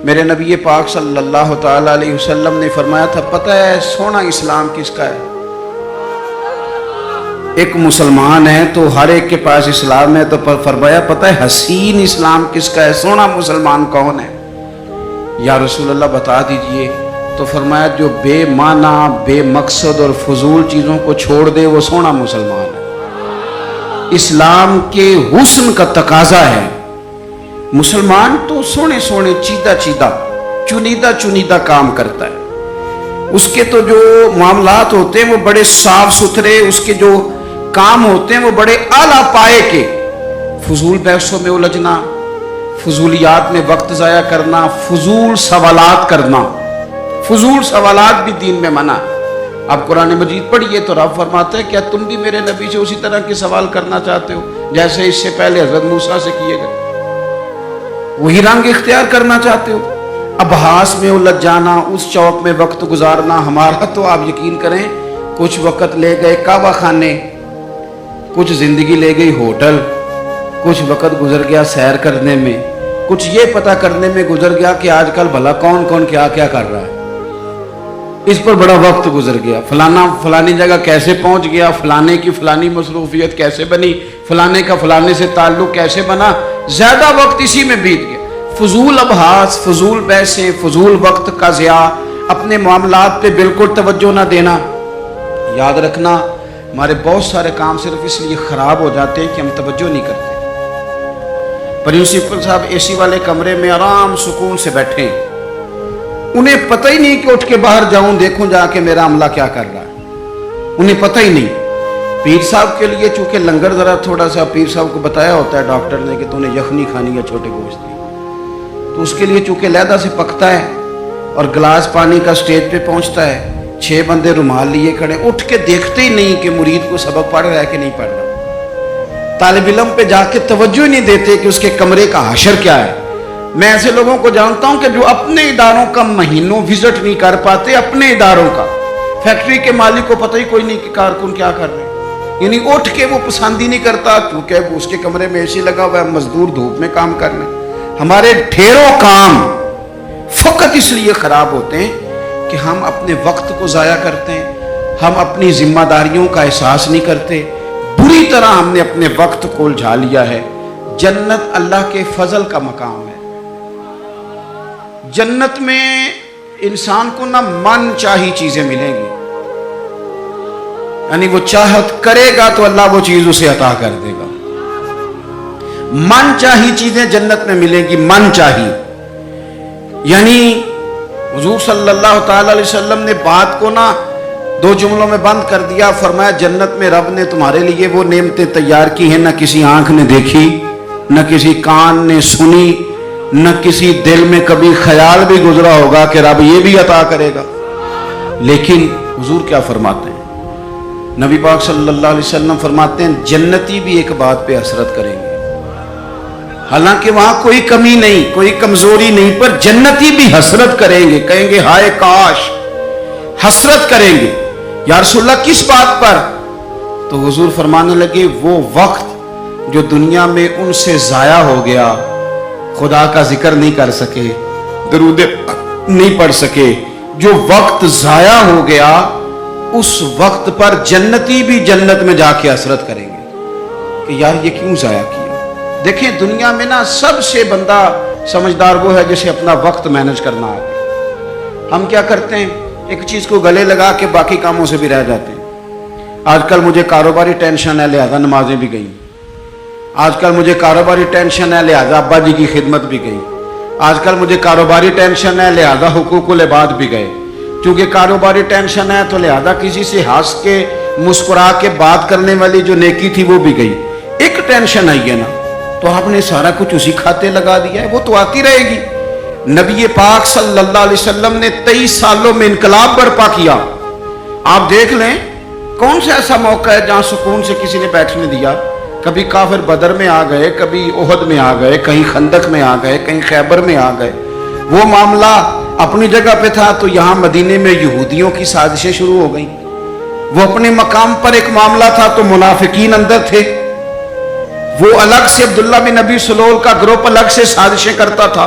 میرے نبی پاک صلی اللہ تعالیٰ علیہ وسلم نے فرمایا تھا، پتہ ہے سونا اسلام کس کا ہے؟ ایک مسلمان ہے تو ہر ایک کے پاس اسلام ہے، تو فرمایا پتہ ہے حسین اسلام کس کا ہے، سونا مسلمان کون ہے؟ یا رسول اللہ بتا دیجئے۔ تو فرمایا جو بے معنی، بے مقصد اور فضول چیزوں کو چھوڑ دے وہ سونا مسلمان ہے۔ اسلام کے حسن کا تقاضا ہے، مسلمان تو سونے سونے چنیدہ چنیدہ کام کرتا ہے، اس کے تو جو معاملات ہوتے ہیں وہ بڑے صاف ستھرے، اس کے جو کام ہوتے ہیں وہ بڑے اعلیٰ پائے کے۔ فضول بحثوں میں الجھنا، فضولیات میں وقت ضائع کرنا، فضول سوالات کرنا، فضول سوالات بھی دین میں منع۔ اب قرآن مجید پڑھیے تو رب فرماتا ہے کیا تم بھی میرے نبی سے اسی طرح کے سوال کرنا چاہتے ہو جیسے اس سے پہلے حضرت موسیٰ سے کیے گئے؟ وہی رنگ اختیار کرنا چاہتے ہو؟ ابحاث میں الجھ جانا، اس چوک میں وقت گزارنا۔ ہمارا تو آپ یقین کریں کچھ وقت لے گئے کعبہ خانے، کچھ زندگی لے گئی ہوٹل، کچھ وقت گزر گیا سیر کرنے میں، کچھ یہ پتہ کرنے میں گزر گیا کہ آج کل بھلا کون کون کیا کیا کر رہا ہے، اس پر بڑا وقت گزر گیا۔ فلانا فلانی جگہ کیسے پہنچ گیا، فلانے کی فلانی مصروفیت کیسے بنی، فلانے کا فلانے سے تعلق کیسے بنا، زیادہ وقت اسی میں بیت گیا۔ فضول ابحاث، فضول بحثیں، فضول وقت کا ضیاع، اپنے معاملات پہ بالکل توجہ نہ دینا۔ یاد رکھنا ہمارے بہت سارے کام صرف اس لیے خراب ہو جاتے ہیں کہ ہم توجہ نہیں کرتے۔ پرنسپل صاحب اے سی والے کمرے میں آرام سکون سے بیٹھے ہیں، انہیں پتہ ہی نہیں کہ اٹھ کے باہر جاؤں دیکھوں جا کے میرا عملہ کیا کر رہا ہے، انہیں پتہ ہی نہیں۔ پیر صاحب کے لیے چونکہ لنگر ذرا تھوڑا سا پیر صاحب کو بتایا ہوتا ہے ڈاکٹر نے کہ تو نے یخنی کھانی ہے چھوٹے گوشت کی، تو اس کے لیے چونکہ علیحدہ سے پکتا ہے اور گلاس پانی کا سٹیج پہ پہنچتا ہے، 6 بندے رومال لیے کھڑے، اٹھ کے دیکھتے ہی نہیں کہ مرید کو سبق پڑھ رہا ہے کہ نہیں پڑھ رہا۔ طالب علم پہ جا کے توجہ ہی نہیں دیتے کہ اس کے کمرے کا حشر کیا ہے۔ میں ایسے لوگوں کو جانتا ہوں کہ جو اپنے اداروں کا مہینوں وزٹ نہیں کر پاتے، اپنے اداروں کا، فیکٹری کے مالک کو پتہ ہی کوئی نہیں کہ کارکن کیا کر رہے ہیں، یعنی اٹھ کے وہ پسند ہی نہیں کرتا کیونکہ اس کے کمرے میں اے سی لگا ہوا ہے، مزدور دھوپ میں کام کر رہے ہیں۔ ہمارے ڈھیروں کام فقط اس لیے خراب ہوتے ہیں کہ ہم اپنے وقت کو ضائع کرتے ہیں، ہم اپنی ذمہ داریوں کا احساس نہیں کرتے، بری طرح ہم نے اپنے وقت کو الجھا لیا ہے۔ جنت اللہ کے فضل کا مقام ہے۔ جنت میں انسان کو نہ من چاہی چیزیں ملیں گی، یعنی وہ چاہت کرے گا تو اللہ وہ چیز اسے عطا کر دے گا۔ من چاہی چیزیں جنت میں ملیں گی، من چاہی، یعنی حضور صلی اللہ تعالی علیہ وسلم نے بات کو نہ 2 جملوں میں بند کر دیا، فرمایا جنت میں رب نے تمہارے لیے وہ نعمتیں تیار کی ہیں نہ کسی آنکھ نے دیکھی، نہ کسی کان نے سنی، نہ کسی دل میں کبھی خیال بھی گزرا ہوگا کہ رب یہ بھی عطا کرے گا۔ لیکن حضور کیا فرماتے ہیں؟ نبی پاک صلی اللہ علیہ وسلم فرماتے ہیں جنتی بھی ایک بات پہ حسرت کریں گے، حالانکہ وہاں کوئی کمی نہیں، کوئی کمزوری نہیں، پر جنتی بھی حسرت کریں گے، کہیں گے ہائے کاش، حسرت کریں گے۔ یا رسول اللہ کس بات پر؟ تو حضور فرمانے لگے وہ وقت جو دنیا میں ان سے ضائع ہو گیا، خدا کا ذکر نہیں کر سکے، درود نہیں پڑھ سکے، جو وقت ضائع ہو گیا اس وقت پر جنتی بھی جنت میں جا کے حسرت کریں گے کہ یار یہ کیوں ضائع کیا۔ دیکھیں دنیا میں نا سب سے بندہ سمجھدار وہ ہے جسے اپنا وقت مینج کرنا آتا۔ ہم کیا کرتے ہیں، ایک چیز کو گلے لگا کے باقی کاموں سے بھی رہ جاتے ہیں۔ آج کل مجھے کاروباری ٹینشن ہے لہذا نمازیں بھی گئیں، آج کل مجھے کاروباری ٹینشن ہے لہذا ابا جی کی خدمت بھی گئی، آج کل مجھے کاروباری ٹینشن ہے لہذا حقوق العباد بھی گئے، چونکہ کاروباری ٹینشن ہے تو لہذا کسی سے ہنس کے مسکرا کے بات کرنے والی جو نیکی تھی وہ بھی گئی۔ ایک ٹینشن آئی ہے نا تو آپ نے سارا کچھ اسی کھاتے لگا دیا ہے، وہ تو آتی رہے گی۔ نبی پاک صلی اللہ علیہ وسلم نے 23 سالوں میں انقلاب برپا کیا۔ آپ دیکھ لیں کون سا ایسا موقع ہے جہاں سکون سے کسی نے بیٹھنے دیا؟ کبھی کافر بدر میں آ گئے، کبھی احد میں آ گئے، کہیں خندق میں آ گئے، کہیں خیبر میں آ گئے۔ وہ معاملہ اپنی جگہ پہ تھا تو یہاں مدینے میں یہودیوں کی سازشیں شروع ہو گئیں۔ وہ اپنے مقام پر ایک معاملہ تھا تو منافقین اندر تھے، وہ الگ سے عبداللہ بن ابی سلول کا گروپ الگ سے سازشیں کرتا تھا۔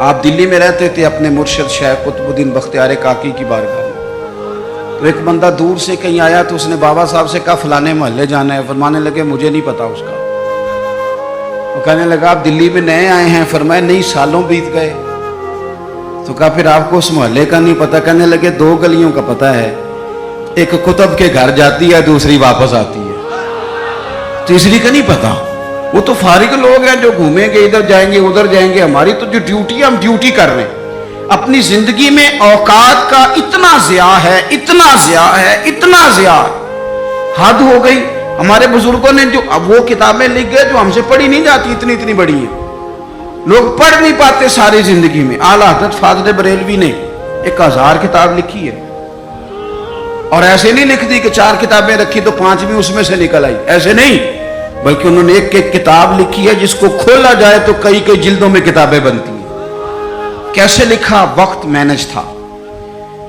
آپ دلی میں رہتے تھے اپنے مرشد شیخ قطب الدین بختیار کاکی کی بارگاہ میں. تو ایک بندہ دور سے کہیں آیا تو اس نے بابا صاحب سے کہا فلانے محلے جانا ہے. فرمانے لگے مجھے نہیں پتا اس کا. وہ کہنے لگا آپ دلی میں نئے آئے ہیں. فرمایا نہیں سالوں بیت گئے. تو کہا پھر آپ کو اس محلے کا نہیں پتا. کہنے لگے 2 گلیوں کا پتا ہے, ایک قطب کے گھر جاتی ہے, دوسری واپس آتی ہے, تیسری کا نہیں پتا. وہ تو فارغ لوگ ہیں جو گھومیں گے, ادھر جائیں گے ادھر جائیں گے. ہماری تو جو ڈیوٹی ہے ہم ڈیوٹی کر رہے ہیں. اپنی زندگی میں اوقات کا اتنا ضیاع ہے, اتنا ضیاع ہے, اتنا ضیاع, حد ہو گئی. ہمارے بزرگوں نے جو اب وہ کتابیں لکھ گئے جو ہم سے پڑھی نہیں جاتی, اتنی اتنی بڑی ہیں, لوگ پڑھ نہیں پاتے ساری زندگی میں. اعلیٰ حضرت فاضل بریلوی نے 1000 کتاب لکھی ہے, اور ایسے نہیں لکھ دی کہ 4 کتابیں رکھی تو 5ویں اس میں سے نکل آئی, ایسے نہیں, بلکہ انہوں نے ایک کتاب لکھی ہے جس کو کھولا جائے تو کئی جلدوں میں کتابیں بنتی ہیں. کیسے لکھا؟ وقت مینج تھا.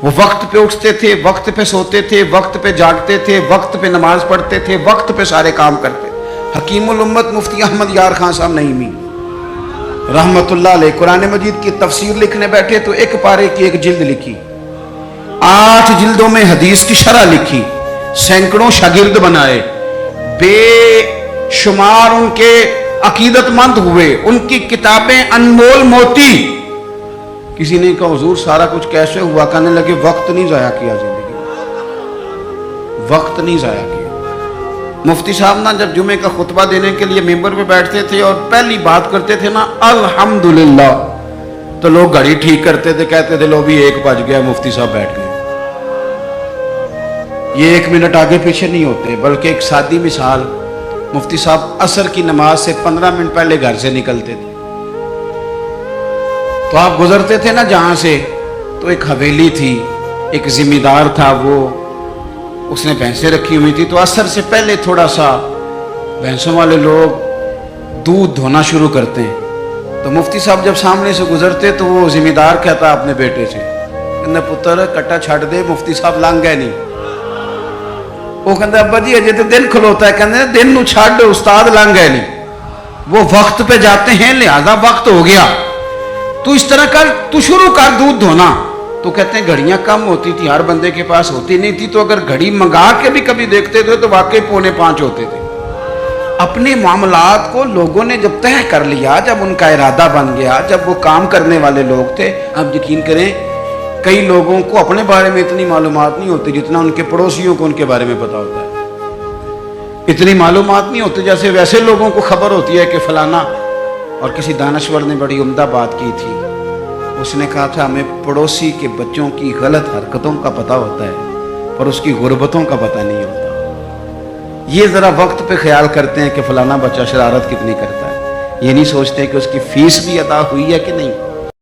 وہ وقت پہ اٹھتے تھے, وقت پہ سوتے تھے, وقت پہ جاگتے تھے, وقت پہ نماز پڑھتے تھے, وقت پہ سارے کام کرتے. حکیم الامت مفتی احمد یار خان صاحب نعیمی رحمت اللہ علیہ قرآن مجید کی تفسیر لکھنے بیٹھے تو 1 پارے کی 1 جلد لکھی, 8 جلدوں میں حدیث کی شرح لکھی, سینکڑوں شاگرد بنائے, بے شمار ان کے عقیدت مند ہوئے, ان کی کتابیں انمول موتی. کسی نے کہا حضور سارا کچھ کیسے ہوا؟ کہنے لگے وقت نہیں ضائع کیا زندگی میں, وقت نہیں ضائع کیا. مفتی صاحب نا جب جمعے کا خطبہ دینے کے لیے ممبر پہ بیٹھتے تھے اور پہلی بات کرتے تھے نا الحمدللہ, تو لوگ گھڑی ٹھیک کرتے تھے, کہتے تھے لو بھی 1 بج گیا, مفتی صاحب بیٹھ گئے. یہ 1 منٹ آگے پیچھے نہیں ہوتے, بلکہ ایک سادی مثال, مفتی صاحب عصر کی نماز سے 15 منٹ پہلے گھر سے نکلتے تھے. تو آپ گزرتے تھے نا جہاں سے, تو ایک حویلی تھی, ایک ذمہ دار تھا, وہ اس نے بھینسیں رکھی ہوئی تھی. تو عصر سے پہلے تھوڑا سا بھینسوں والے لوگ دودھ دھونا شروع کرتے ہیں. تو مفتی صاحب جب سامنے سے گزرتے تو وہ ذمہ دار کہتا اپنے بیٹے سے, کہنا پتر کٹا چھڑ دے, مفتی صاحب لنگ گئے نہیں. وہ کہتا ابا جی اجے تو دن کھلوتا ہے. کہتے دن نو چھڑ, استاد لنگ گئے نہیں. وہ وقت پہ جاتے ہیں, لہذا وقت ہو گیا, تو اس طرح کر, تو شروع کر دودھ دھونا. تو کہتے ہیں گھڑیاں کم ہوتی تھی, ہر بندے کے پاس ہوتی نہیں تھی, تو اگر گھڑی منگا کے بھی کبھی دیکھتے تھے تو واقعی 4:45 ہوتے تھے. اپنے معاملات کو لوگوں نے جب طے کر لیا, جب ان کا ارادہ بن گیا, جب وہ کام کرنے والے لوگ تھے. اب یقین کریں کئی لوگوں کو اپنے بارے میں اتنی معلومات نہیں ہوتی جتنا ان کے پڑوسیوں کو ان کے بارے میں پتا ہوتا ہے. اتنی معلومات نہیں ہوتی جیسے ویسے لوگوں کو خبر ہوتی ہے کہ فلانا. اور کسی دانشور نے بڑی عمدہ بات کی تھی, اس نے کہا تھا ہمیں پڑوسی کے بچوں کی غلط حرکتوں کا پتہ ہوتا ہے اور اس کی غربتوں کا پتہ نہیں ہوتا. یہ ذرا وقت پہ خیال کرتے ہیں کہ فلانا بچہ شرارت کتنی کرتا ہے, یہ نہیں سوچتے کہ اس کی فیس بھی ادا ہوئی ہے کہ نہیں.